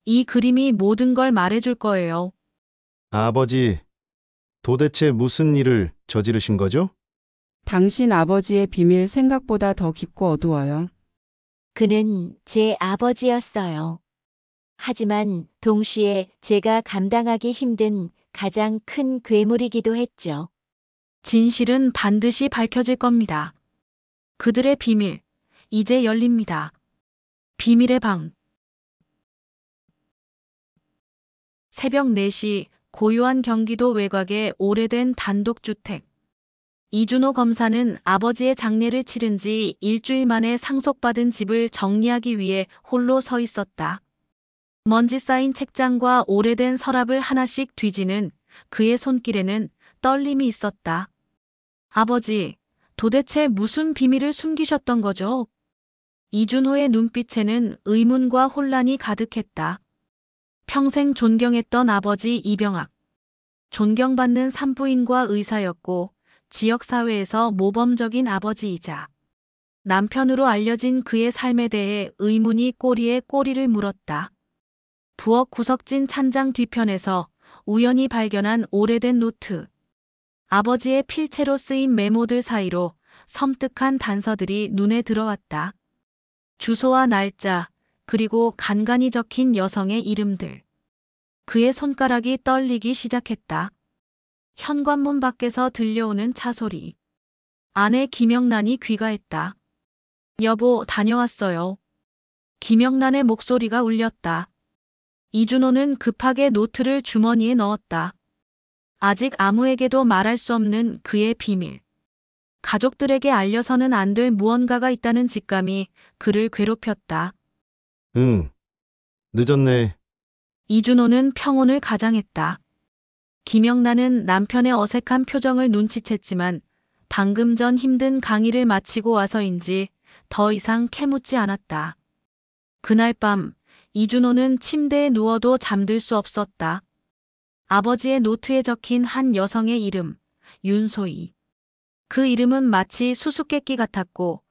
이 그림이 모든 걸 말해줄 거예요. 아버지, 도대체 무슨 일을 저지르신 거죠? 당신 아버지의 비밀 생각보다 더 깊고 어두워요. 그는 제 아버지였어요. 하지만 동시에 제가 감당하기 힘든 가장 큰 괴물이기도 했죠. 진실은 반드시 밝혀질 겁니다. 그들의 비밀, 이제 열립니다. 비밀의 방. 새벽 4시 고요한 경기도 외곽의 오래된 단독주택. 이준호 검사는 아버지의 장례를 치른 지 일주일 만에 상속받은 집을 정리하기 위해 홀로 서 있었다. 먼지 쌓인 책장과 오래된 서랍을 하나씩 뒤지는 그의 손길에는 떨림이 있었다. 아버지, 도대체 무슨 비밀을 숨기셨던 거죠? 이준호의 눈빛에는 의문과 혼란이 가득했다. 평생 존경했던 아버지 이병학. 존경받는 산부인과 의사였고 지역사회에서 모범적인 아버지이자 남편으로 알려진 그의 삶에 대해 의문이 꼬리에 꼬리를 물었다. 부엌 구석진 찬장 뒤편에서 우연히 발견한 오래된 노트. 아버지의 필체로 쓰인 메모들 사이로 섬뜩한 단서들이 눈에 들어왔다. 주소와 날짜, 그리고 간간히 적힌 여성의 이름들. 그의 손가락이 떨리기 시작했다. 현관문 밖에서 들려오는 차소리. 아내 김영란이 귀가했다. 여보, 다녀왔어요. 김영란의 목소리가 울렸다. 이준호는 급하게 노트를 주머니에 넣었다. 아직 아무에게도 말할 수 없는 그의 비밀. 가족들에게 알려서는 안 될 무언가가 있다는 직감이 그를 괴롭혔다. 응, 늦었네. 이준호는 평온을 가장했다. 김영란은 남편의 어색한 표정을 눈치챘지만 방금 전 힘든 강의를 마치고 와서인지 더 이상 캐묻지 않았다. 그날 밤 이준호는 침대에 누워도 잠들 수 없었다. 아버지의 노트에 적힌 한 여성의 이름, 윤소희. 그 이름은 마치 수수께끼 같았고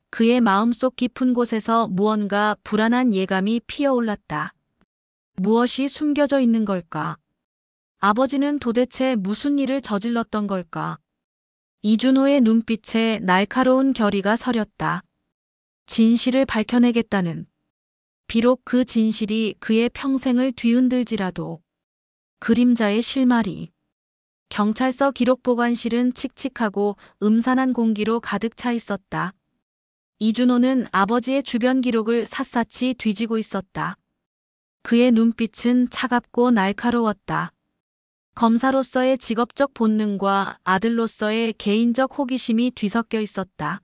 그의 마음속 깊은 곳에서 무언가 불안한 예감이 피어올랐다. 무엇이 숨겨져 있는 걸까? 아버지는 도대체 무슨 일을 저질렀던 걸까? 이준호의 눈빛에 날카로운 결의가 서렸다. 진실을 밝혀내겠다는. 비록 그 진실이 그의 평생을 뒤흔들지라도. 그림자의 실마리. 경찰서 기록보관실은 칙칙하고 음산한 공기로 가득 차 있었다. 이준호는 아버지의 주변 기록을 샅샅이 뒤지고 있었다. 그의 눈빛은 차갑고 날카로웠다. 검사로서의 직업적 본능과 아들로서의 개인적 호기심이 뒤섞여 있었다.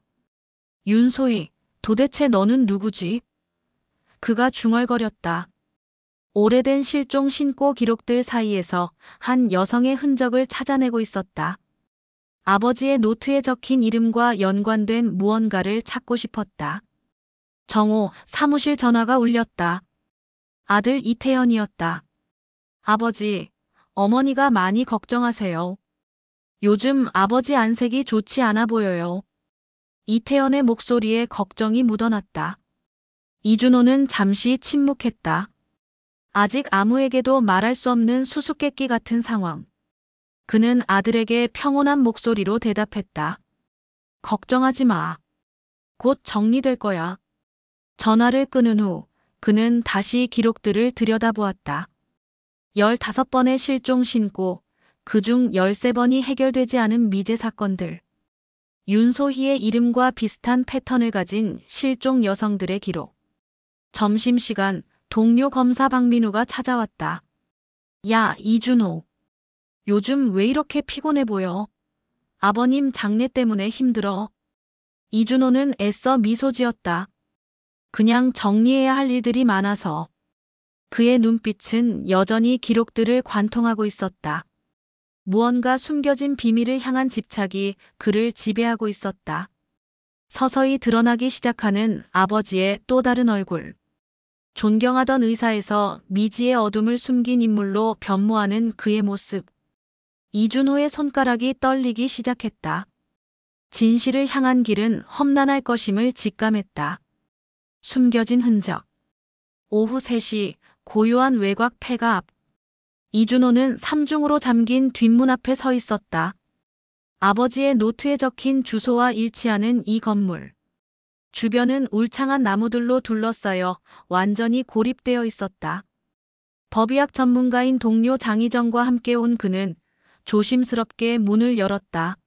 윤소희, 도대체 너는 누구지? 그가 중얼거렸다. 오래된 실종 신고 기록들 사이에서 한 여성의 흔적을 찾아내고 있었다. 아버지의 노트에 적힌 이름과 연관된 무언가를 찾고 싶었다. 정오 사무실 전화가 울렸다. 아들 이태현이었다. 아버지, 어머니가 많이 걱정하세요. 요즘 아버지 안색이 좋지 않아 보여요. 이태현의 목소리에 걱정이 묻어났다. 이준호는 잠시 침묵했다. 아직 아무에게도 말할 수 없는 수수께끼 같은 상황. 그는 아들에게 평온한 목소리로 대답했다. 걱정하지 마. 곧 정리될 거야. 전화를 끊은 후 그는 다시 기록들을 들여다보았다. 15번의 실종 신고, 그중 13번이 해결되지 않은 미제 사건들. 윤소희의 이름과 비슷한 패턴을 가진 실종 여성들의 기록. 점심시간 동료 검사 박민우가 찾아왔다. 야, 이준호. 요즘 왜 이렇게 피곤해 보여? 아버님 장례 때문에 힘들어. 이준호는 애써 미소 지었다. 그냥 정리해야 할 일들이 많아서. 그의 눈빛은 여전히 기록들을 관통하고 있었다. 무언가 숨겨진 비밀을 향한 집착이 그를 지배하고 있었다. 서서히 드러나기 시작하는 아버지의 또 다른 얼굴. 존경하던 의사에서 미지의 어둠을 숨긴 인물로 변모하는 그의 모습. 이준호의 손가락이 떨리기 시작했다. 진실을 향한 길은 험난할 것임을 직감했다. 숨겨진 흔적. 오후 3시 고요한 외곽 폐가 앞. 이준호는 삼중으로 잠긴 뒷문 앞에 서 있었다. 아버지의 노트에 적힌 주소와 일치하는 이 건물. 주변은 울창한 나무들로 둘러싸여 완전히 고립되어 있었다. 법의학 전문가인 동료 장희정과 함께 온 그는 조심스럽게 문을 열었다.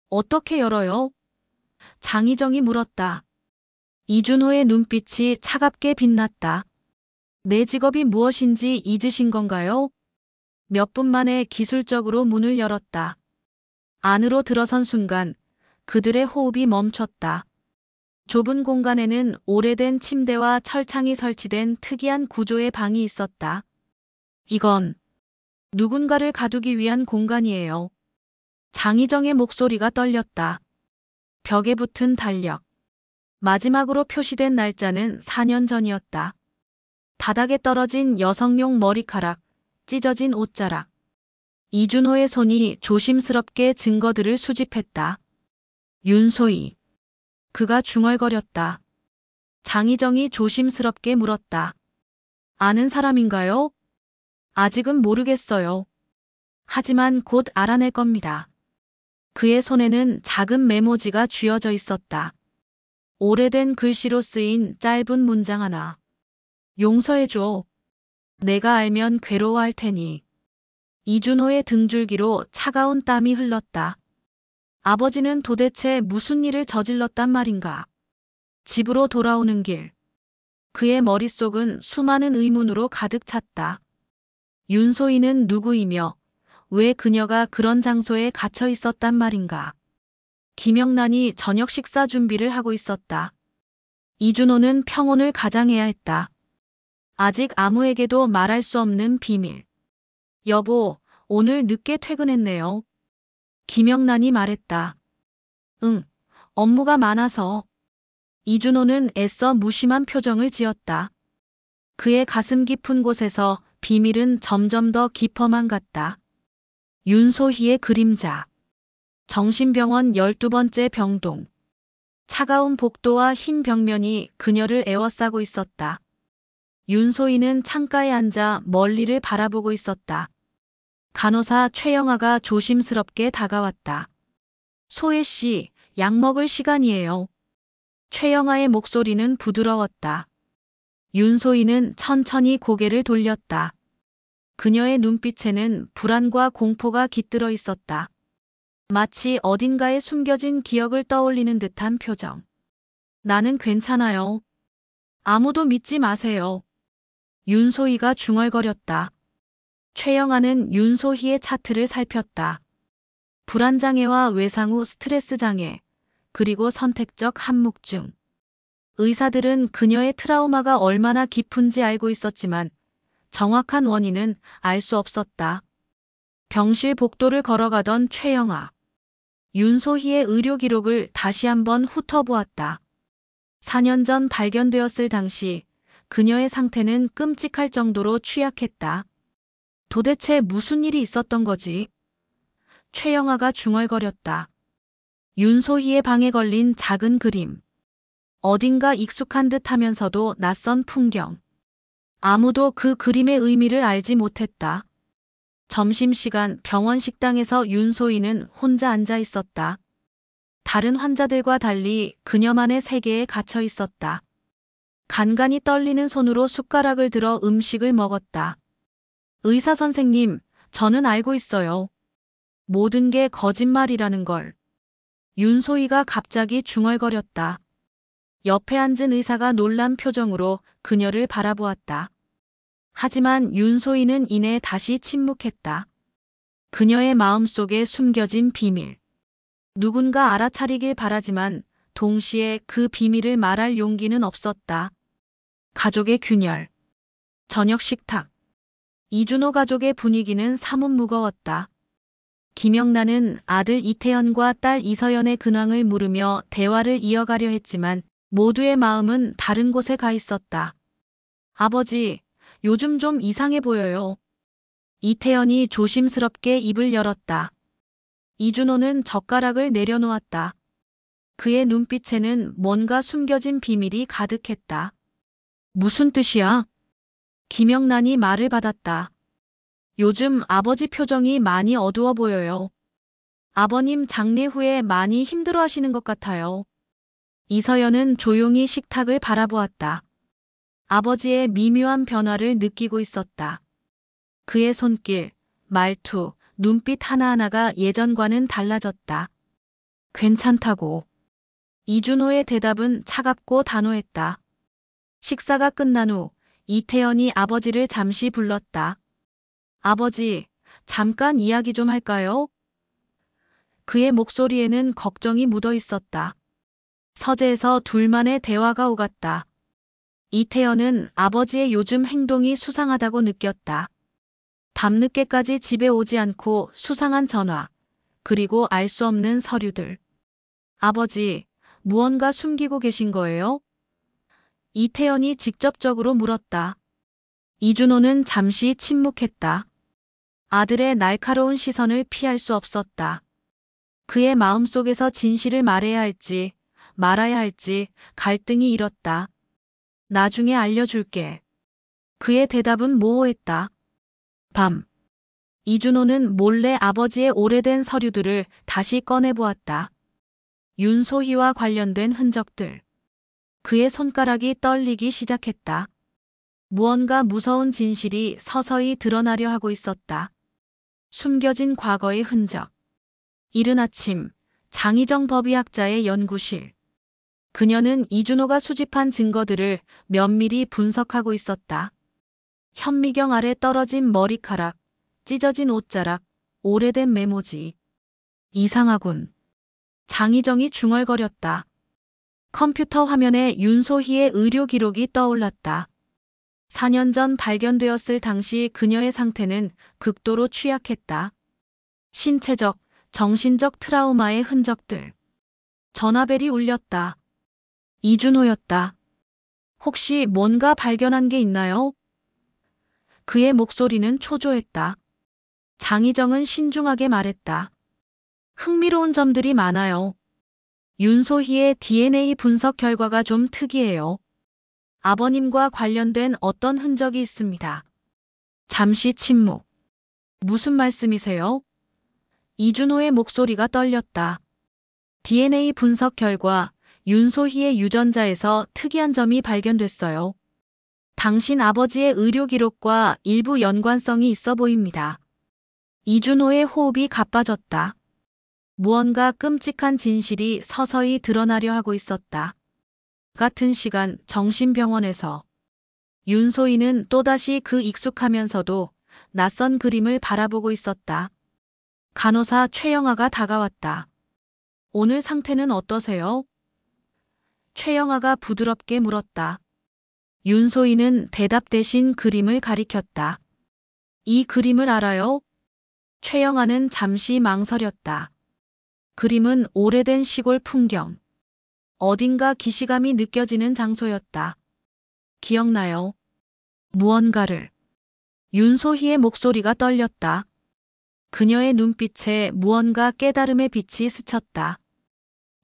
어떻게 열어요? 장희정이 물었다. 이준호의 눈빛이 차갑게 빛났다. 내 직업이 무엇인지 잊으신 건가요? 몇 분 만에 기술적으로 문을 열었다. 안으로 들어선 순간 그들의 호흡이 멈췄다. 좁은 공간에는 오래된 침대와 철창이 설치된 특이한 구조의 방이 있었다. 이건 누군가를 가두기 위한 공간이에요. 장희정의 목소리가 떨렸다. 벽에 붙은 달력. 마지막으로 표시된 날짜는 4년 전이었다. 바닥에 떨어진 여성용 머리카락, 찢어진 옷자락. 이준호의 손이 조심스럽게 증거들을 수집했다. 윤소희. 그가 중얼거렸다. 장희정이 조심스럽게 물었다. 아는 사람인가요? 아직은 모르겠어요. 하지만 곧 알아낼 겁니다. 그의 손에는 작은 메모지가 쥐어져 있었다. 오래된 글씨로 쓰인 짧은 문장 하나. 용서해줘. 내가 알면 괴로워할 테니. 이준호의 등줄기로 차가운 땀이 흘렀다. 아버지는 도대체 무슨 일을 저질렀단 말인가? 집으로 돌아오는 길. 그의 머릿속은 수많은 의문으로 가득 찼다. 윤소희는 누구이며 왜 그녀가 그런 장소에 갇혀 있었단 말인가? 김영란이 저녁 식사 준비를 하고 있었다. 이준호는 평온을 가장해야 했다. 아직 아무에게도 말할 수 없는 비밀. 여보, 오늘 늦게 퇴근했네요. 김영란이 말했다. 응, 업무가 많아서. 이준호는 애써 무심한 표정을 지었다. 그의 가슴 깊은 곳에서 비밀은 점점 더 깊어만 갔다. 윤소희의 그림자. 정신병원 12번째 병동. 차가운 복도와 흰 벽면이 그녀를 에워싸고 있었다. 윤소희는 창가에 앉아 멀리를 바라보고 있었다. 간호사 최영아가 조심스럽게 다가왔다. 소혜 씨, 약 먹을 시간이에요. 최영아의 목소리는 부드러웠다. 윤소희는 천천히 고개를 돌렸다. 그녀의 눈빛에는 불안과 공포가 깃들어 있었다. 마치 어딘가에 숨겨진 기억을 떠올리는 듯한 표정. 나는 괜찮아요. 아무도 믿지 마세요. 윤소희가 중얼거렸다. 최영아는 윤소희의 차트를 살폈다. 불안장애와 외상 후 스트레스 장애, 그리고 선택적 한묵증. 의사들은 그녀의 트라우마가 얼마나 깊은지 알고 있었지만 정확한 원인은 알 수 없었다. 병실 복도를 걸어가던 최영아. 윤소희의 의료 기록을 다시 한번 훑어보았다. 4년 전 발견되었을 당시 그녀의 상태는 끔찍할 정도로 취약했다. 도대체 무슨 일이 있었던 거지? 최영아가 중얼거렸다. 윤소희의 방에 걸린 작은 그림. 어딘가 익숙한 듯 하면서도 낯선 풍경. 아무도 그 그림의 의미를 알지 못했다. 점심시간 병원 식당에서 윤소희는 혼자 앉아 있었다. 다른 환자들과 달리 그녀만의 세계에 갇혀 있었다. 간간히 떨리는 손으로 숟가락을 들어 음식을 먹었다. 의사 선생님, 저는 알고 있어요. 모든 게 거짓말이라는 걸. 윤소희가 갑자기 중얼거렸다. 옆에 앉은 의사가 놀란 표정으로 그녀를 바라보았다. 하지만 윤소희는 이내 다시 침묵했다. 그녀의 마음속에 숨겨진 비밀. 누군가 알아차리길 바라지만 동시에 그 비밀을 말할 용기는 없었다. 가족의 균열. 저녁 식탁. 이준호 가족의 분위기는 사뭇 무거웠다. 김영란은 아들 이태현과 딸 이서연의 근황을 물으며 대화를 이어가려 했지만 모두의 마음은 다른 곳에 가 있었다. 아버지, 요즘 좀 이상해 보여요. 이태현이 조심스럽게 입을 열었다. 이준호는 젓가락을 내려놓았다. 그의 눈빛에는 뭔가 숨겨진 비밀이 가득했다. 무슨 뜻이야? 김영란이 말을 받았다. 요즘 아버지 표정이 많이 어두워 보여요. 아버님 장례 후에 많이 힘들어 하시는 것 같아요. 이서연은 조용히 식탁을 바라보았다. 아버지의 미묘한 변화를 느끼고 있었다. 그의 손길, 말투, 눈빛 하나하나가 예전과는 달라졌다. 괜찮다고. 이준호의 대답은 차갑고 단호했다. 식사가 끝난 후 이태연이 아버지를 잠시 불렀다. 아버지, 잠깐 이야기 좀 할까요? 그의 목소리에는 걱정이 묻어 있었다. 서재에서 둘만의 대화가 오갔다. 이태연은 아버지의 요즘 행동이 수상하다고 느꼈다. 밤늦게까지 집에 오지 않고 수상한 전화, 그리고 알 수 없는 서류들. 아버지, 무언가 숨기고 계신 거예요? 이태연이 직접적으로 물었다. 이준호는 잠시 침묵했다. 아들의 날카로운 시선을 피할 수 없었다. 그의 마음속에서 진실을 말해야 할지, 말아야 할지 갈등이 일었다. 나중에 알려줄게. 그의 대답은 모호했다. 밤. 이준호는 몰래 아버지의 오래된 서류들을 다시 꺼내보았다. 윤소희와 관련된 흔적들. 그의 손가락이 떨리기 시작했다. 무언가 무서운 진실이 서서히 드러나려 하고 있었다. 숨겨진 과거의 흔적. 이른 아침, 장희정 법의학자의 연구실. 그녀는 이준호가 수집한 증거들을 면밀히 분석하고 있었다. 현미경 아래 떨어진 머리카락, 찢어진 옷자락, 오래된 메모지. 이상하군. 장희정이 중얼거렸다. 컴퓨터 화면에 윤소희의 의료 기록이 떠올랐다. 4년 전 발견되었을 당시 그녀의 상태는 극도로 취약했다. 신체적, 정신적 트라우마의 흔적들. 전화벨이 울렸다. 이준호였다. 혹시 뭔가 발견한 게 있나요? 그의 목소리는 초조했다. 장희정은 신중하게 말했다. 흥미로운 점들이 많아요. 윤소희의 DNA 분석 결과가 좀 특이해요. 아버님과 관련된 어떤 흔적이 있습니다. 잠시 침묵. 무슨 말씀이세요? 이준호의 목소리가 떨렸다. DNA 분석 결과 윤소희의 유전자에서 특이한 점이 발견됐어요. 당신 아버지의 의료 기록과 일부 연관성이 있어 보입니다. 이준호의 호흡이 가빠졌다. 무언가 끔찍한 진실이 서서히 드러나려 하고 있었다. 같은 시간 정신병원에서 윤소희는 또다시 그 익숙하면서도 낯선 그림을 바라보고 있었다. 간호사 최영아가 다가왔다. 오늘 상태는 어떠세요? 최영아가 부드럽게 물었다. 윤소희는 대답 대신 그림을 가리켰다. 이 그림을 알아요? 최영아는 잠시 망설였다. 그림은 오래된 시골 풍경. 어딘가 기시감이 느껴지는 장소였다. 기억나요? 무언가를. 윤소희의 목소리가 떨렸다. 그녀의 눈빛에 무언가 깨달음의 빛이 스쳤다.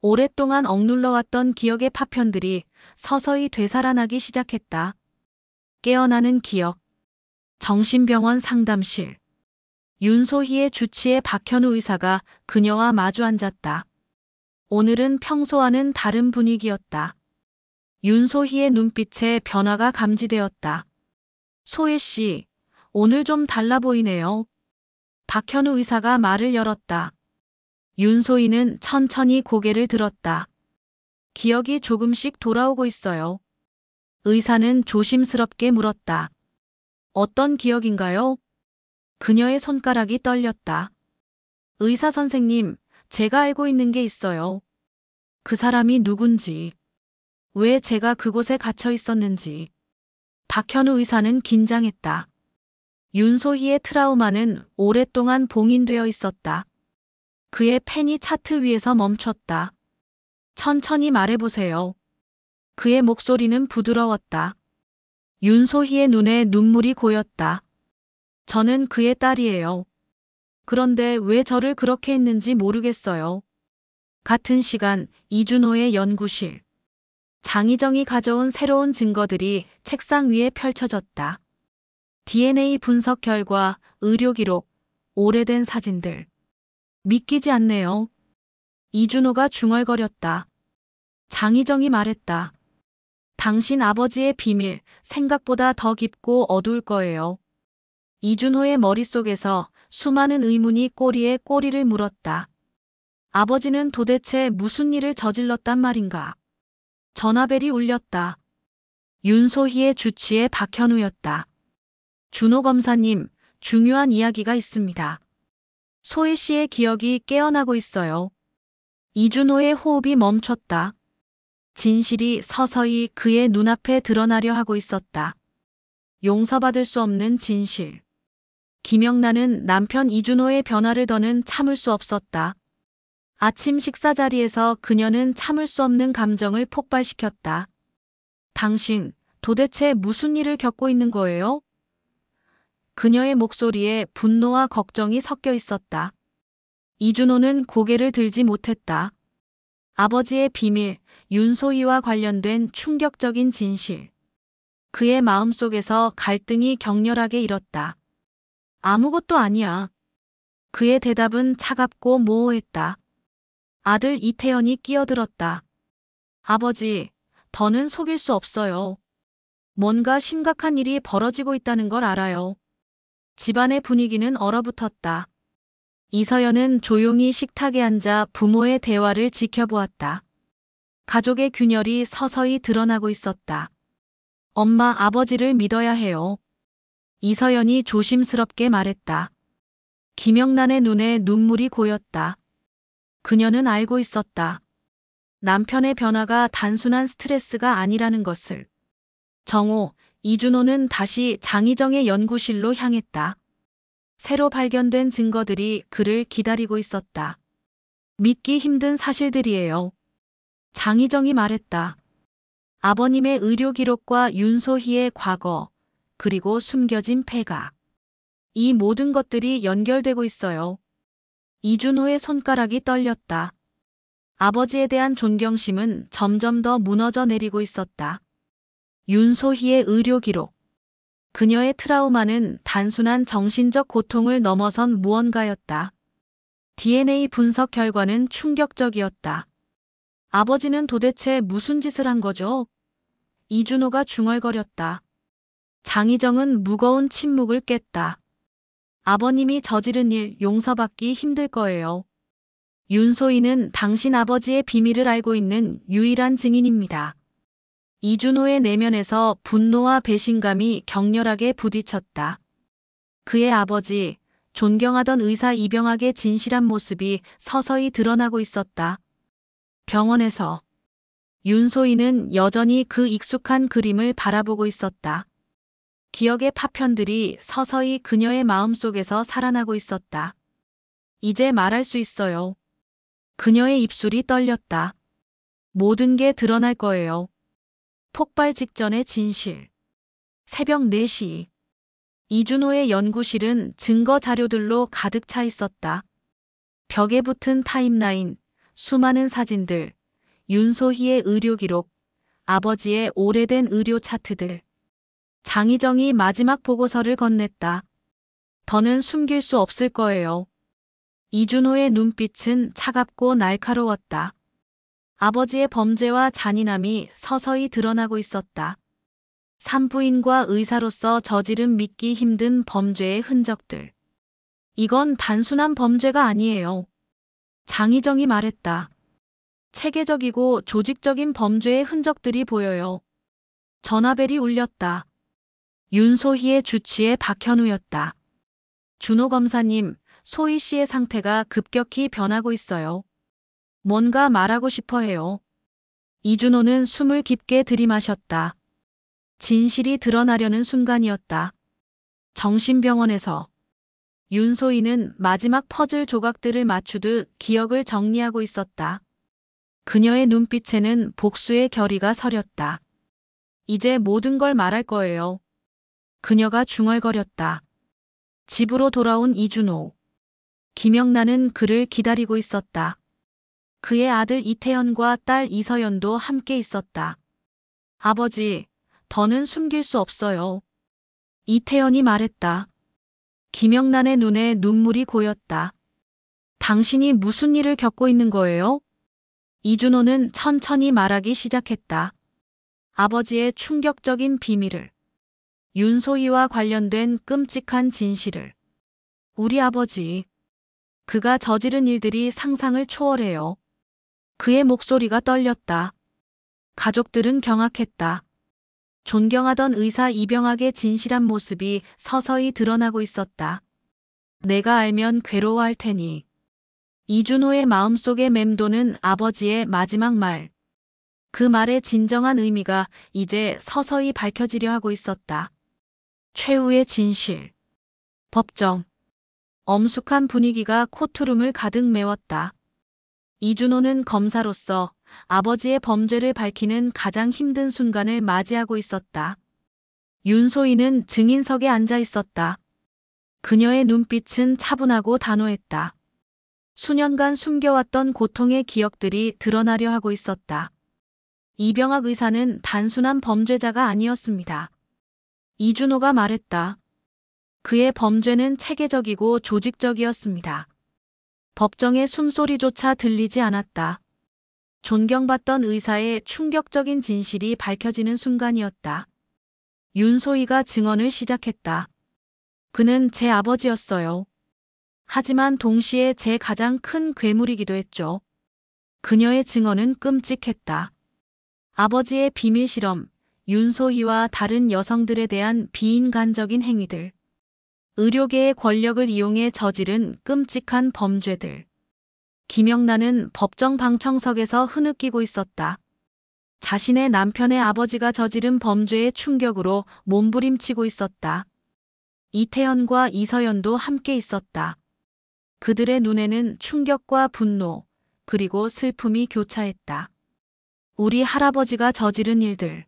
오랫동안 억눌러왔던 기억의 파편들이 서서히 되살아나기 시작했다. 깨어나는 기억. 정신병원 상담실. 윤소희의 주치의 박현우 의사가 그녀와 마주 앉았다. 오늘은 평소와는 다른 분위기였다. 윤소희의 눈빛에 변화가 감지되었다. 소혜 씨, 오늘 좀 달라 보이네요. 박현우 의사가 말을 열었다. 윤소희는 천천히 고개를 들었다. 기억이 조금씩 돌아오고 있어요. 의사는 조심스럽게 물었다. 어떤 기억인가요? 그녀의 손가락이 떨렸다. 의사 선생님, 제가 알고 있는 게 있어요. 그 사람이 누군지, 왜 제가 그곳에 갇혀 있었는지. 박현우 의사는 긴장했다. 윤소희의 트라우마는 오랫동안 봉인되어 있었다. 그의 펜이 차트 위에서 멈췄다. 천천히 말해보세요. 그의 목소리는 부드러웠다. 윤소희의 눈에 눈물이 고였다. 저는 그의 딸이에요. 그런데 왜 저를 그렇게 했는지 모르겠어요. 같은 시간 이준호의 연구실. 장희정이 가져온 새로운 증거들이 책상 위에 펼쳐졌다. DNA 분석 결과, 의료 기록, 오래된 사진들. 믿기지 않네요. 이준호가 중얼거렸다. 장희정이 말했다. 당신 아버지의 비밀, 생각보다 더 깊고 어두울 거예요. 이준호의 머릿속에서 수많은 의문이 꼬리에 꼬리를 물었다. 아버지는 도대체 무슨 일을 저질렀단 말인가? 전화벨이 울렸다. 윤소희의 주치의 박현우였다. 준호 검사님, 중요한 이야기가 있습니다. 소희 씨의 기억이 깨어나고 있어요. 이준호의 호흡이 멈췄다. 진실이 서서히 그의 눈앞에 드러나려 하고 있었다. 용서받을 수 없는 진실. 김영란은 남편 이준호의 변화를 더는 참을 수 없었다. 아침 식사 자리에서 그녀는 참을 수 없는 감정을 폭발시켰다. 당신, 도대체 무슨 일을 겪고 있는 거예요? 그녀의 목소리에 분노와 걱정이 섞여 있었다. 이준호는 고개를 들지 못했다. 아버지의 비밀, 윤소희와 관련된 충격적인 진실. 그의 마음속에서 갈등이 격렬하게 일었다. 아무것도 아니야. 그의 대답은 차갑고 모호했다. 아들 이태연이 끼어들었다. 아버지, 더는 속일 수 없어요. 뭔가 심각한 일이 벌어지고 있다는 걸 알아요. 집안의 분위기는 얼어붙었다. 이서연은 조용히 식탁에 앉아 부모의 대화를 지켜보았다. 가족의 균열이 서서히 드러나고 있었다. 엄마, 아버지를 믿어야 해요. 이서연이 조심스럽게 말했다. 김영란의 눈에 눈물이 고였다. 그녀는 알고 있었다. 남편의 변화가 단순한 스트레스가 아니라는 것을. 정호, 이준호는 다시 장희정의 연구실로 향했다. 새로 발견된 증거들이 그를 기다리고 있었다. 믿기 힘든 사실들이에요. 장희정이 말했다. 아버님의 의료 기록과 윤소희의 과거, 그리고 숨겨진 폐가. 이 모든 것들이 연결되고 있어요. 이준호의 손가락이 떨렸다. 아버지에 대한 존경심은 점점 더 무너져 내리고 있었다. 윤소희의 의료 기록. 그녀의 트라우마는 단순한 정신적 고통을 넘어선 무언가였다. DNA 분석 결과는 충격적이었다. 아버지는 도대체 무슨 짓을 한 거죠? 이준호가 중얼거렸다. 장희정은 무거운 침묵을 깼다. 아버님이 저지른 일 용서받기 힘들 거예요. 윤소희는 당신 아버지의 비밀을 알고 있는 유일한 증인입니다. 이준호의 내면에서 분노와 배신감이 격렬하게 부딪혔다. 그의 아버지, 존경하던 의사 이병학의 진실한 모습이 서서히 드러나고 있었다. 병원에서 윤소희는 여전히 그 익숙한 그림을 바라보고 있었다. 기억의 파편들이 서서히 그녀의 마음속에서 살아나고 있었다. 이제 말할 수 있어요. 그녀의 입술이 떨렸다. 모든 게 드러날 거예요. 폭발 직전의 진실. 새벽 4시. 이준호의 연구실은 증거 자료들로 가득 차 있었다. 벽에 붙은 타임라인, 수많은 사진들, 윤소희의 의료 기록, 아버지의 오래된 의료 차트들. 장희정이 마지막 보고서를 건넸다. 더는 숨길 수 없을 거예요. 이준호의 눈빛은 차갑고 날카로웠다. 아버지의 범죄와 잔인함이 서서히 드러나고 있었다. 산부인과 의사로서 저지른 믿기 힘든 범죄의 흔적들. 이건 단순한 범죄가 아니에요. 장희정이 말했다. 체계적이고 조직적인 범죄의 흔적들이 보여요. 전화벨이 울렸다. 윤소희의 주치의 박현우였다. 준호 검사님, 소희 씨의 상태가 급격히 변하고 있어요. 뭔가 말하고 싶어 해요. 이준호는 숨을 깊게 들이마셨다. 진실이 드러나려는 순간이었다. 정신병원에서 윤소희는 마지막 퍼즐 조각들을 맞추듯 기억을 정리하고 있었다. 그녀의 눈빛에는 복수의 결의가 서렸다. 이제 모든 걸 말할 거예요. 그녀가 중얼거렸다. 집으로 돌아온 이준호. 김영란은 그를 기다리고 있었다. 그의 아들 이태연과 딸 이서연도 함께 있었다. 아버지, 더는 숨길 수 없어요. 이태연이 말했다. 김영란의 눈에 눈물이 고였다. 당신이 무슨 일을 겪고 있는 거예요? 이준호는 천천히 말하기 시작했다. 아버지의 충격적인 비밀을, 윤소희와 관련된 끔찍한 진실을. 우리 아버지, 그가 저지른 일들이 상상을 초월해요. 그의 목소리가 떨렸다. 가족들은 경악했다. 존경하던 의사 이병학의 진실한 모습이 서서히 드러나고 있었다. 내가 알면 괴로워할 테니. 이준호의 마음속에 맴도는 아버지의 마지막 말. 그 말의 진정한 의미가 이제 서서히 밝혀지려 하고 있었다. 최후의 진실. 법정. 엄숙한 분위기가 코트룸을 가득 메웠다. 이준호는 검사로서 아버지의 범죄를 밝히는 가장 힘든 순간을 맞이하고 있었다. 윤소희는 증인석에 앉아 있었다. 그녀의 눈빛은 차분하고 단호했다. 수년간 숨겨왔던 고통의 기억들이 드러나려 하고 있었다. 이병학 의사는 단순한 범죄자가 아니었습니다. 이준호가 말했다. 그의 범죄는 체계적이고 조직적이었습니다. 법정의 숨소리조차 들리지 않았다. 존경받던 의사의 충격적인 진실이 밝혀지는 순간이었다. 윤소희가 증언을 시작했다. 그는 제 아버지였어요. 하지만 동시에 제 가장 큰 괴물이기도 했죠. 그녀의 증언은 끔찍했다. 아버지의 비밀 실험, 윤소희와 다른 여성들에 대한 비인간적인 행위들, 의료계의 권력을 이용해 저지른 끔찍한 범죄들. 김영란은 법정 방청석에서 흐느끼고 있었다. 자신의 남편의 아버지가 저지른 범죄의 충격으로 몸부림치고 있었다. 이태연과 이서연도 함께 있었다. 그들의 눈에는 충격과 분노, 그리고 슬픔이 교차했다. 우리 할아버지가 저지른 일들.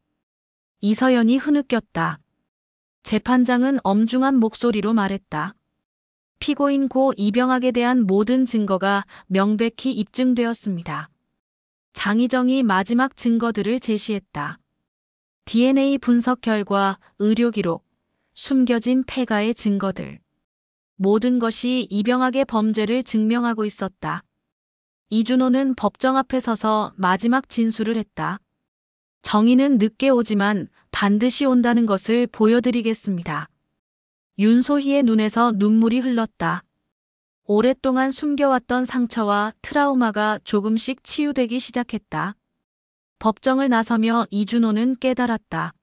이서연이 흐느꼈다. 재판장은 엄중한 목소리로 말했다. 피고인 고 이병학에 대한 모든 증거가 명백히 입증되었습니다. 장희정이 마지막 증거들을 제시했다. DNA 분석 결과, 의료 기록, 숨겨진 폐가의 증거들. 모든 것이 이병학의 범죄를 증명하고 있었다. 이준호는 법정 앞에 서서 마지막 진술을 했다. 정의는 늦게 오지만 반드시 온다는 것을 보여드리겠습니다. 윤소희의 눈에서 눈물이 흘렀다. 오랫동안 숨겨왔던 상처와 트라우마가 조금씩 치유되기 시작했다. 법정을 나서며 이준호는 깨달았다.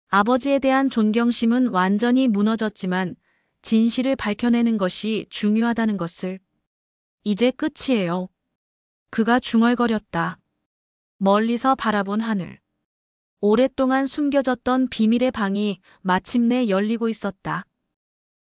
아버지에 대한 존경심은 완전히 무너졌지만 진실을 밝혀내는 것이 중요하다는 것을. 이제 끝이에요. 그가 중얼거렸다. 멀리서 바라본 하늘. 오랫동안 숨겨졌던 비밀의 방이 마침내 열리고 있었다.